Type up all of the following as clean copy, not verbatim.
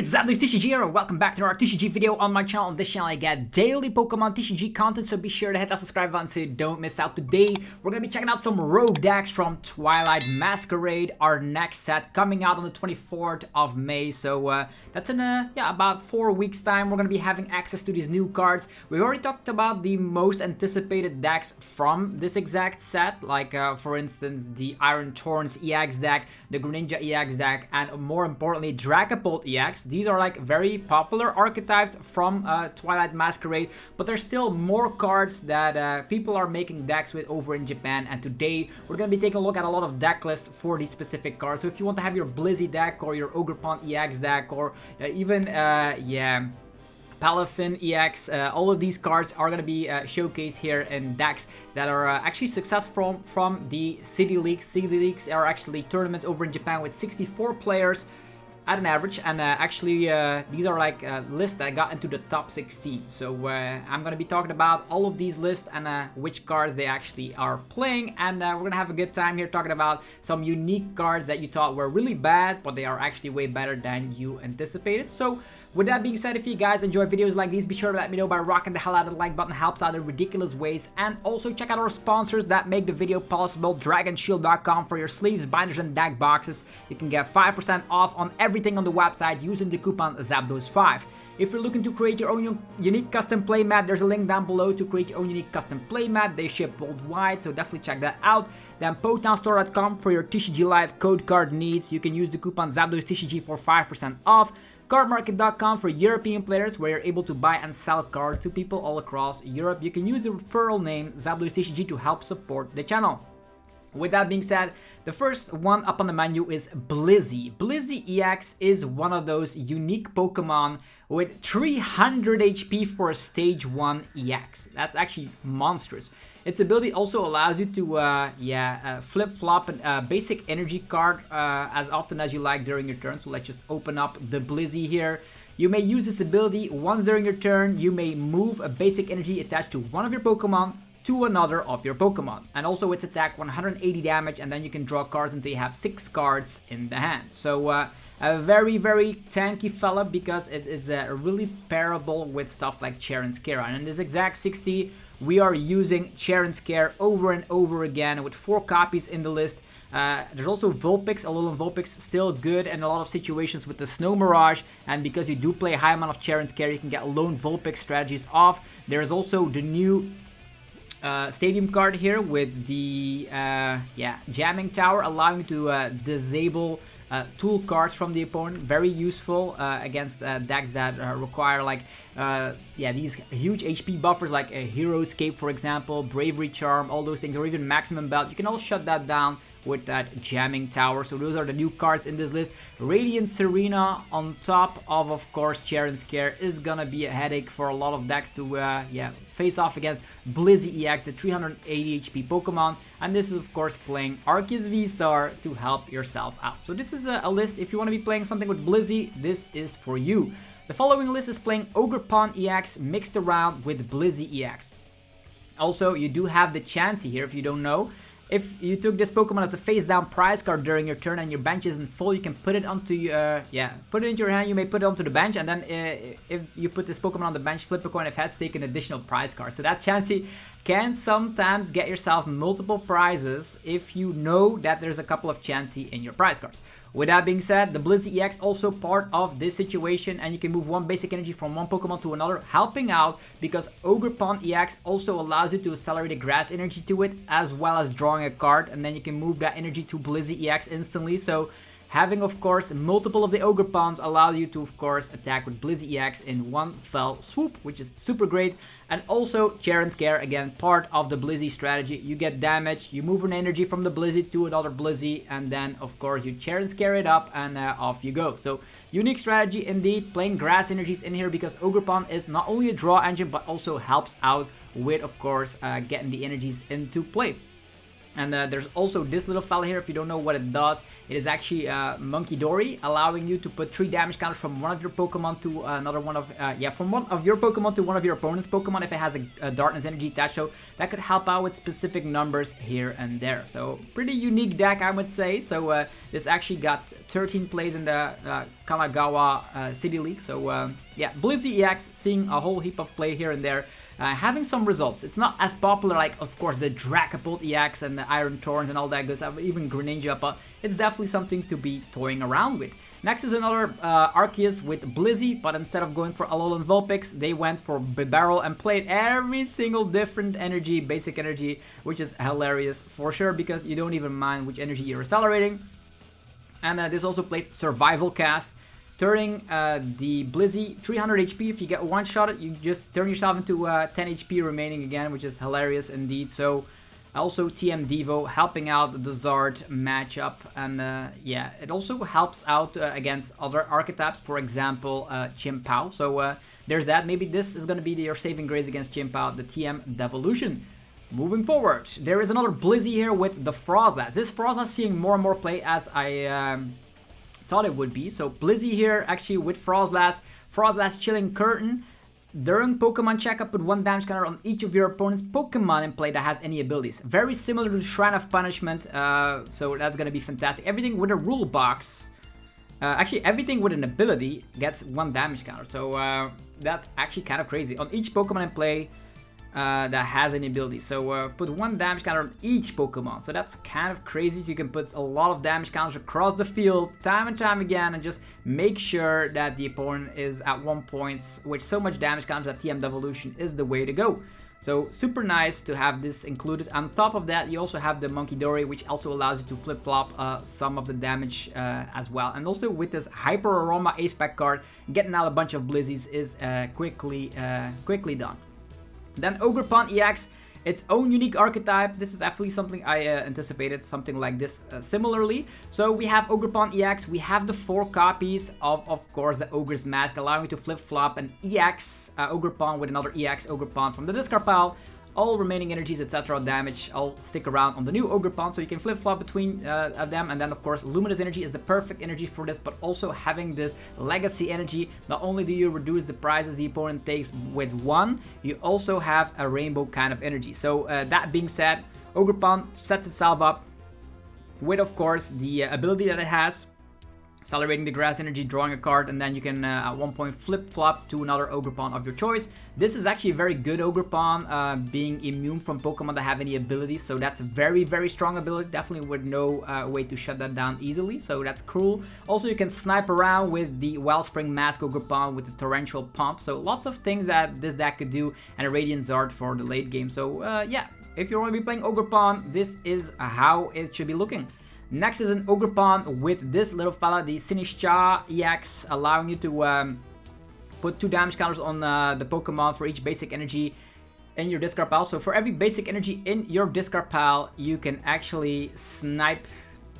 it's ZapdosTCG here, and welcome back to our TCG video on my channel. On this channel I get daily Pokemon TCG content, so be sure to hit that subscribe button so you don't miss out. Today we're going to be checking out some rogue decks from Twilight Masquerade, our next set coming out on the 24th of May. So that's in about 4 weeks time. We're going to be having access to these new cards. We already talked about the most anticipated decks from this exact set, like for instance the Iron Torrents EX deck, the Greninja EX deck, and more importantly Dragapult EX. These are like very popular archetypes from Twilight Masquerade, but there's still more cards that people are making decks with over in Japan, and today we're going to be taking a look at a lot of deck lists for these specific cards. So if you want to have your Blissey deck or your Ogerpon EX deck or even Palafin EX, all of these cards are going to be showcased here in decks that are actually successful from the City Leagues. City Leagues are actually tournaments over in Japan with 64 players at an average, and actually these are like lists that got into the top 16. So I'm going to be talking about all of these lists and which cards they actually are playing, and we're going to have a good time here talking about some unique cards that you thought were really bad, but they are actually way better than you anticipated. So with that being said, if you guys enjoy videos like these, be sure to let me know by rocking the hell out of the like button. Helps out in ridiculous ways. And also check out our sponsors that make the video possible. DragonShield.com for your sleeves, binders, and deck boxes. You can get 5% off on everything on the website using the coupon ZapdosTCG. If you're looking to create your own unique custom playmat, there's a link down below to create your own unique custom playmat. They ship worldwide, so definitely check that out. Then PotownStore.com for your TCG Live code card needs. You can use the coupon ZapdosTCG for 5% off. CARDMARKET.com for European players, where you're able to buy and sell cards to people all across Europe. You can use the referral name ZapdosTCG to help support the channel. With that being said, the first one up on the menu is Blissey. Blissey EX is one of those unique Pokemon with 300 HP for a stage 1 EX. That's actually monstrous. Its ability also allows you to flip-flop a basic energy card as often as you like during your turn. So let's just open up the Blissey here. You may use this ability once during your turn. You may move a basic energy attached to one of your Pokemon to another of your Pokemon. And also its attack 180 damage, and then you can draw cards until you have 6 cards in the hand. So a very, very tanky fella, because it is really pairable with stuff like Chien Scare. And in this exact 60, we are using Chien Scare over and over again with 4 copies in the list. There's also Vulpix, Alolan Vulpix, still good in a lot of situations with the Snow Mirage, and because you do play a high amount of Chien Scare, you can get lone Vulpix strategies off. There's also the new stadium card here with the jamming tower, allowing you to disable tool cards from the opponent. Very useful against decks that require like these huge HP buffers, like a Hero Escape, for example, Bravery Charm, all those things, or even Maximum Belt. You can all shut that down with that jamming tower. So those are the new cards in this list. Radiant Serena on top of course Chien Scare is gonna be a headache for a lot of decks to face off against Blissey EX, the 380 HP Pokemon, and this is of course playing Arceus V-Star to help yourself out. So this is a list. If you want to be playing something with Blissey, this is for you. The following list is playing Ogerpon EX mixed around with Blissey EX. Also, you do have the chance here, if you don't know, if you took this Pokemon as a face-down prize card during your turn and your bench isn't full, you can put it onto put it into your hand. You may put it onto the bench, and then if you put this Pokemon on the bench, flip a coin. If heads, take an additional prize card. So that Chansey can sometimes get yourself multiple prizes if you know that there's a couple of Chansey in your prize cards. With that being said, the Blissey EX also part of this situation, and you can move one basic energy from one Pokemon to another, helping out because Ogerpon EX also allows you to accelerate a grass energy to it, as well as drawing a card, and then you can move that energy to Blissey EX instantly. So having, of course, multiple of the Ogerpons allow you to, of course, attack with Blissey EX in one fell swoop, which is super great. And also, Chien Scare, again, part of the Blissey strategy. You get damage, you move an energy from the Blissey to another Blissey, and then, of course, you Chien Scare it up, and off you go. So, unique strategy indeed, playing grass energies in here, because Ogerpon is not only a draw engine, but also helps out with, of course, getting the energies into play. And there's also this little fella here. If you don't know what it does, it is actually Monkey Dory, allowing you to put 3 damage counters from one of your Pokemon to another one of, from one of your Pokemon to one of your opponent's Pokemon if it has a Darkness energy attached. So that could help out with specific numbers here and there. So pretty unique deck, I would say. So this actually got 13 plays in the Kanagawa City League. So yeah, Blissey EX seeing a whole heap of play here and there, having some results. It's not as popular like, of course, the Dragapult EX and the Iron Torrents and all that good stuff, even Greninja, but it's definitely something to be toying around with. Next is another Arceus with Blissey, but instead of going for Alolan Vulpix, they went for Bibarel and played every single different energy, basic energy, which is hilarious for sure, because you don't even mind which energy you're accelerating. And this also plays Survival Cast, turning the Blissey 300 HP. If you get one shot, you just turn yourself into 10 HP remaining again, which is hilarious indeed. So also TM Devo helping out the Zard matchup, and yeah, it also helps out against other archetypes, for example chien-pao. So there's that. Maybe this is going to be your saving grace against chien-pao, the TM Devolution. Moving forward, there is another Blissey here with the Froslass. This Froslass seeing more and more play as I thought it would be. So Blissey here actually with Froslass. Froslass Chilling Curtain. During Pokemon checkup, put 1 damage counter on each of your opponent's Pokemon in play that has any abilities. Very similar to Shrine of Punishment, so that's gonna be fantastic. Everything with a rule box, actually everything with an ability gets 1 damage counter. So that's actually kind of crazy. On each Pokemon in play that has any ability. So put 1 damage counter on each Pokemon. So that's kind of crazy. So you can put a lot of damage counters across the field time and time again, and just make sure that the opponent is at 1 point with so much damage counters that TM Devolution is the way to go. So super nice to have this included. On top of that, you also have the Monkey Dory, which also allows you to flip-flop some of the damage as well. And also with this Hyper Aroma Ace-Pack card, getting out a bunch of Blizzies is quickly done. Then Ogerpon EX, its own unique archetype. This is definitely something I anticipated, something like this similarly. So we have Ogerpon EX, we have the 4 copies of course, the Ogre's Mask, allowing you to flip-flop an EX Ogerpon with another EX Ogerpon from the discard pile. All remaining energies, etc. damage, all stick around on the new Ogerpon, so you can flip-flop between them. And then, of course, Luminous Energy is the perfect energy for this, but also having this Legacy Energy, not only do you reduce the prizes the opponent takes with 1, you also have a rainbow kind of energy. So that being said, Ogerpon sets itself up with, of course, the ability that it has, accelerating the grass energy, drawing a card, and then you can at 1 point flip-flop to another Ogerpon of your choice. This is actually a very good Ogerpon, being immune from Pokemon that have any abilities, so that's a very, very strong ability, definitely with no way to shut that down easily, so that's cool. Also, you can snipe around with the Wellspring Mask Ogerpon with the Torrential Pump, so lots of things that this deck could do, and a Radiant Zard for the late game. So yeah, if you're going to be playing Ogerpon, this is how it should be looking. Next is an Ogerpon with this little fella, the Sinistcha EX, allowing you to put 2 damage counters on the Pokemon for each basic energy in your discard pile. So for every basic energy in your discard pile, you can actually snipe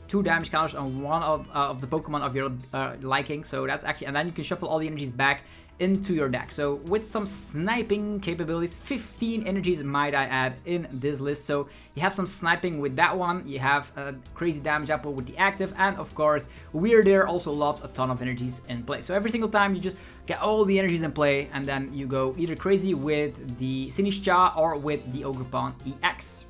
2 damage counters on one of the Pokemon of your liking. So that's actually, and then you can shuffle all the energies back into your deck. So with some sniping capabilities, 15 energies might I add in this list. So you have some sniping with that one, you have a crazy damage output with the active, and of course Weirder also loves a ton of energies in play. So every single time you just get all the energies in play, and then you go either crazy with the Sinistcha or with the Ogerpon EX.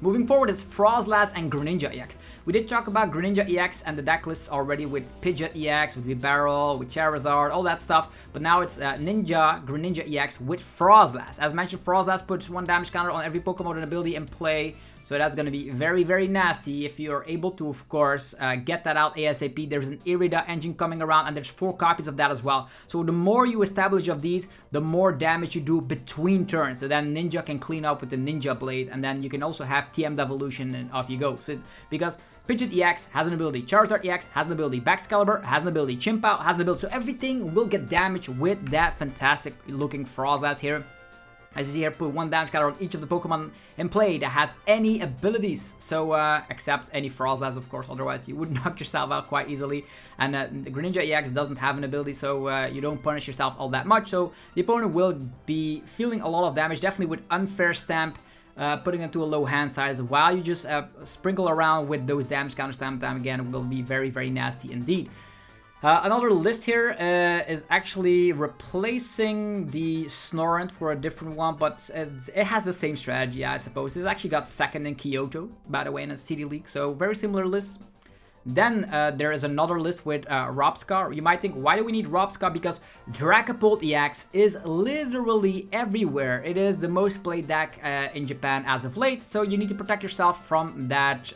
Moving forward is Froslass and Greninja EX. We did talk about Greninja EX and the deck lists already with Pidgeot EX, with Bibarel, with Charizard, all that stuff. But now it's Greninja EX with Froslass. As mentioned, Froslass puts 1 damage counter on every Pokemon and ability in play. So that's going to be very, very nasty if you're able to, of course, get that out ASAP. There's an Irida engine coming around, and there's 4 copies of that as well. So the more you establish of these, the more damage you do between turns. So then Ninja can clean up with the Ninja Blade, and then you can also have TM Devolution, and off you go. So, because Pidgeot EX has an ability, Charizard EX has an ability, Baxcalibur has an ability, chien-pao has an ability. So everything will get damaged with that fantastic looking Froslass here. As you see here, put 1 damage counter on each of the Pokemon in play that has any abilities. So, except any Froslass, of course, otherwise you would knock yourself out quite easily. And the Greninja EX doesn't have an ability, so you don't punish yourself all that much. So the opponent will be feeling a lot of damage, definitely with Unfair Stamp, putting it to a low hand size, while you just sprinkle around with those damage counters time and time again. Will be very, very nasty indeed. Another list here is actually replacing the Snorunt for a different one, but it has the same strategy, I suppose. It's actually got second in Kyoto, by the way, in a City League, so very similar list. Then there is another list with Robska. You might think, why do we need Robska? Because Dragapult EX is literally everywhere. It is the most played deck in Japan as of late, so you need to protect yourself from that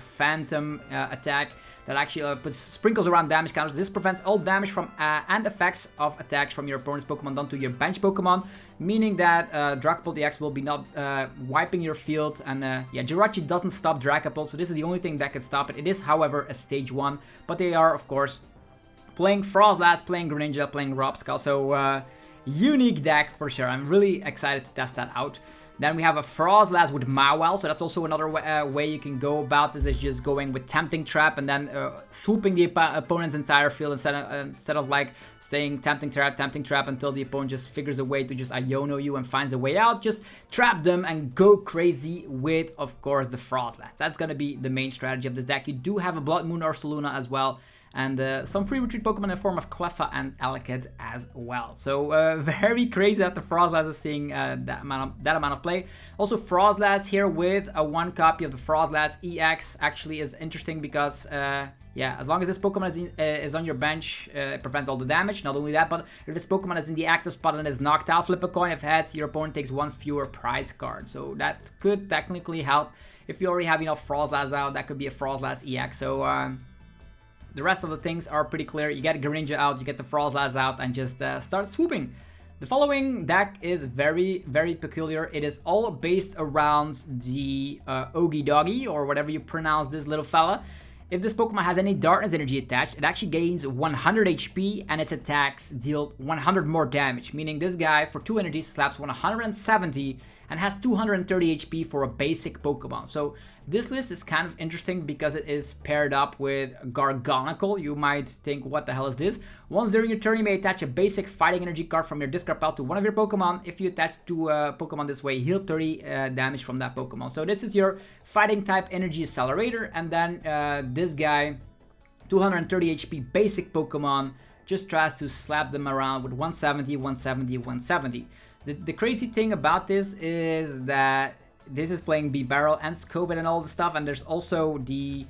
phantom attack that actually puts sprinkles around damage counters. This prevents all damage from and effects of attacks from your opponent's Pokemon done to your bench Pokemon, meaning that Dragapult EX will be not wiping your field, and Jirachi doesn't stop Dragapult, so this is the only thing that can stop it. It is, however, a stage 1, but they are, of course, playing Froslass, playing Greninja, playing Robska, so unique deck for sure. I'm really excited to test that out. Then we have a Froslass with Mawile, so that's also another way you can go about this, is just going with Tempting Trap and then swooping the opponent's entire field instead of like staying Tempting Trap until the opponent just figures a way to just Iono you and finds a way out. Just trap them and go crazy with, of course, the Froslass. That's going to be the main strategy of this deck. You do have a Blood Moon Ursaluna as well, and some free retreat Pokemon in the form of Cleffa and Elekid as well. So very crazy that the Froslass is seeing that amount of play. Also, Froslass here with a 1 copy of the Froslass EX actually is interesting because as long as this Pokemon is on your bench, it prevents all the damage. Not only that, but if this Pokemon is in the active spot and is knocked out, flip a coin. If heads, your opponent takes 1 fewer prize card. So that could technically help. If you already have enough Froslass out, that could be a Froslass EX. So the rest of the things are pretty clear. You get Greninja out, you get the Froslass out, and just start swooping. The following deck is very, very peculiar. It is all based around the Ogi Doggy, or whatever you pronounce this little fella. If this Pokemon has any Darkness Energy attached, it actually gains 100 HP and its attacks deal 100 more damage. Meaning this guy, for 2 energies, slaps 170 and has 230 HP for a basic Pokemon. So this list is kind of interesting because it is paired up with Garganacl. You might think, what the hell is this? Once during your turn, you may attach a basic Fighting Energy card from your discard pile to one of your Pokemon. If you attach to a Pokemon this way, heal 30 damage from that Pokemon. So this is your Fighting type Energy Accelerator, and then this guy, 230 HP basic Pokemon, just tries to slap them around with 170, 170, 170. The crazy thing about this is that this is playing B-Barrel and Scoville and all the stuff, and there's also the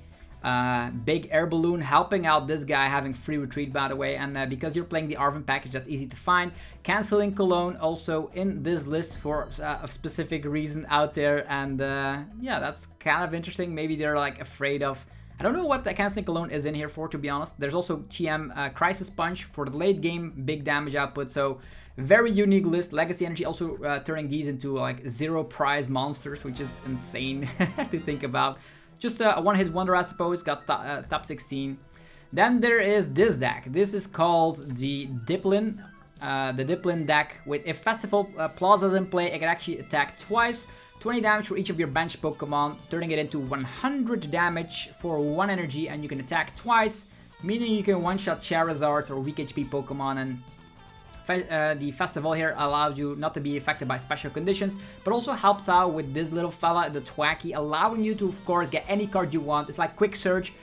big air balloon helping out this guy having free retreat, by the way, and because you're playing the Arvin package, that's easy to find. Canceling Cologne also in this list for a specific reason out there, and that's kind of interesting. Maybe they're like afraid of, I don't know what the Canceling Cologne is in here for, to be honest. There's also TM Crisis Punch for the late game, big damage output, so very unique list. Legacy Energy also turning these into like 0 prize monsters, which is insane to think about. Just a one-hit wonder, I suppose. Got top 16. Then there is this deck. This is called the Dipplin. The Dipplin deck with, if Festival Plaza is in play, it can actually attack twice. 20 damage for each of your bench Pokemon, turning it into 100 damage for 1 energy, and you can attack twice, meaning you can one-shot Charizard or weak HP Pokemon, and the festival here allows you not to be affected by special conditions, but also helps out with this little fella, the Thwackey, allowing you to, of course, get any card you want. It's like Quick Search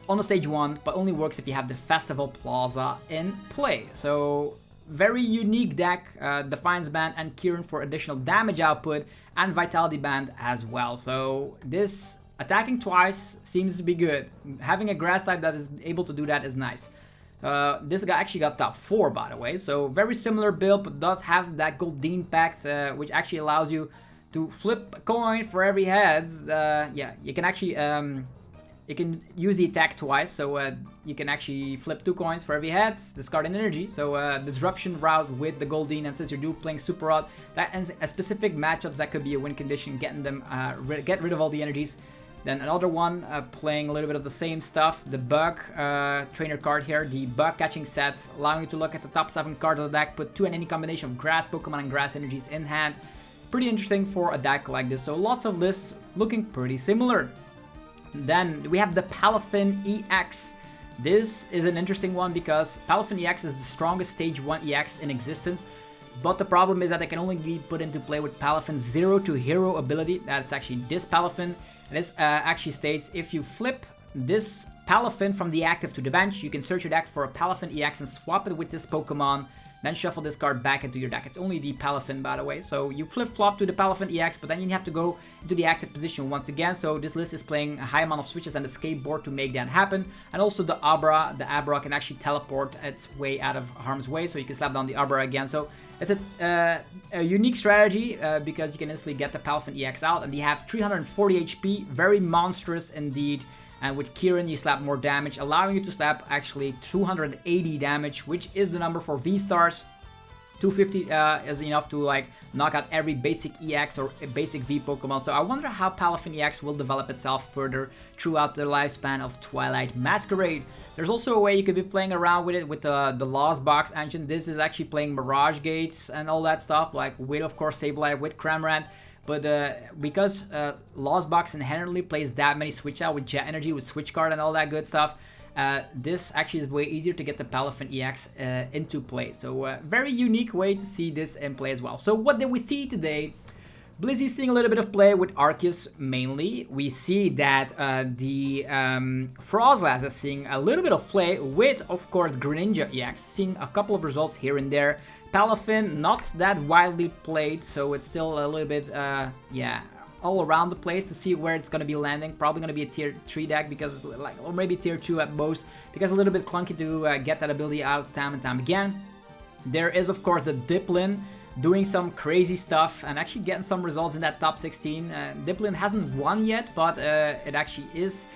on the stage 1, but only works if you have the Festival Plaza in play. So very unique deck. Defiance Band and Kieran for additional damage output, and Vitality Band as well. So this attacking twice seems to be good. Having a grass type that is able to do that is nice. This guy actually got top 4, by the way, so very similar build, but does have that Goldeen Pact, which actually allows you to flip a coin for every heads. You can actually you can use the attack twice, so you can actually flip 2 coins for every heads, discard an energy. So disruption route with the Goldeen, and since you're playing Super Rod, that ends a specific matchups that could be a win condition, getting them get rid of all the energies. Then another one, playing a little bit of the same stuff, the Bug trainer card here, the Bug catching set, allowing you to look at the top 7 cards of the deck, put 2 in any combination of grass Pokemon and grass energies in hand. Pretty interesting for a deck like this, so lots of lists looking pretty similar. Then we have the Palafin EX. This is an interesting one because Palafin EX is the strongest stage 1 EX in existence. But the problem is that it can only be put into play with Palafin's 0 to hero ability. That's actually this Palafin. This actually states, if you flip this Palafin from the active to the bench, you can search your deck for a Palafin EX and swap it with this Pokemon. then shuffle this card back into your deck. It's only the Palafin, by the way, so you flip-flop to the Palafin EX, but then you have to go into the active position once again, so this list is playing a high amount of switches and escape board to make that happen, and also the Abra can actually teleport its way out of harm's way, so you can slap down the Abra again. So it's a unique strategy because you can instantly get the Palafin EX out, and they have 340 HP, very monstrous indeed. And with Kieran, you slap more damage, allowing you to slap actually 280 damage, which is the number for V-stars. 250 is enough to like knock out every basic EX or basic V Pokemon. So I wonder how Palafin EX will develop itself further throughout the lifespan of Twilight Masquerade. There's also a way you could be playing around with it with the Lost Box engine. This is actually playing Mirage Gates and all that stuff, like with, of course, Sableye, with Cramorant. But because Lost Box inherently plays that many switch out with Jet Energy, with Switch Card and all that good stuff, this actually is way easier to get the Palafin EX into play. So very unique way to see this in play as well. So what did we see today? Blissey seeing a little bit of play with Arceus mainly. We see that the Froslass is seeing a little bit of play with, of course, Greninja EX, seeing a couple of results here and there. Palafin, not that widely played, so it's still a little bit, yeah, all around the place to see where it's going to be landing. Probably going to be a tier 3 deck, because like, or maybe tier 2 at most, because a little bit clunky to get that ability out time and time again. There is, of course, the Dipplin doing some crazy stuff and actually getting some results in that top 16. Dipplin hasn't won yet, but it actually is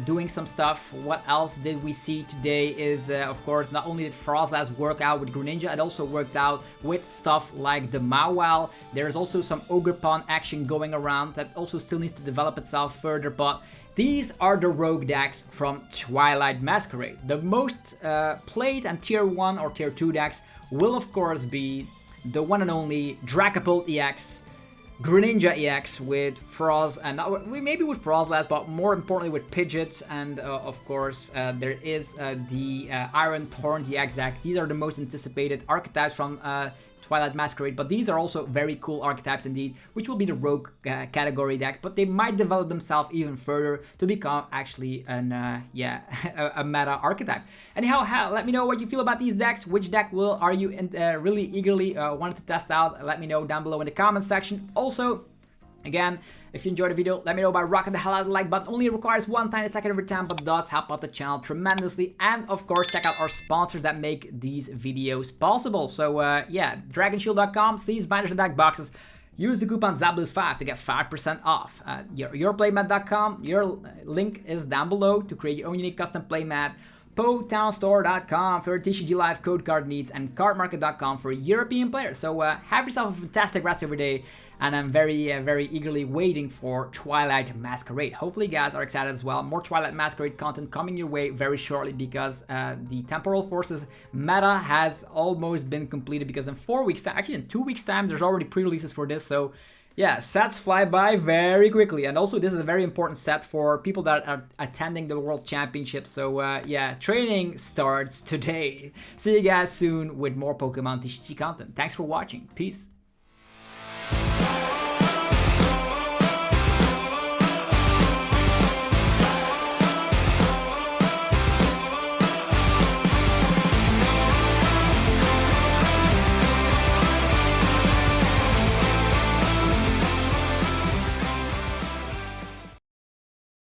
doing some stuff. What else did we see today is, of course, not only did Froslass work out with Greninja, it also worked out with stuff like the Mawile. There's also some Ogerpon action going around that also still needs to develop itself further, but these are the rogue decks from Twilight Masquerade. The most played and tier 1 or tier 2 decks will, of course, be the one and only Dragapult EX, Greninja EX with Froz, and maybe with Froslass, but more importantly with Pidgeot, and of course there is the Iron Thorn EX deck. These are the most anticipated archetypes from Twilight Masquerade, but these are also very cool archetypes indeed, which will be the rogue category decks, but they might develop themselves even further to become actually an a meta archetype. Anyhow, let me know what you feel about these decks. Which deck are you really eagerly wanted to test out? Let me know down below in the comments section. Also, again, if you enjoyed the video, let me know by rocking the hell out of the like button. Only requires 1 tiny second every time, but does help out the channel tremendously. And of course, check out our sponsors that make these videos possible. So yeah, dragonshield.com, sleeves, binders, and deck boxes. Use the coupon ZapdosTCG to get 5% off. Yourplaymat.com, your link is down below to create your own unique custom playmat. PoTownStore.com for TCG Live code card needs, and CARDMARKET.com for European players. So have yourself a fantastic rest of your day, and I'm very eagerly waiting for Twilight Masquerade. Hopefully you guys are excited as well. More Twilight Masquerade content coming your way very shortly, because the Temporal Forces meta has almost been completed, because in 4 weeks time, actually in 2 weeks time, there's already pre-releases for this. So yeah, sets fly by very quickly, and also this is a very important set for people that are attending the World Championship. So yeah, training starts today. See you guys soon with more Pokemon TCG content. Thanks for watching. Peace.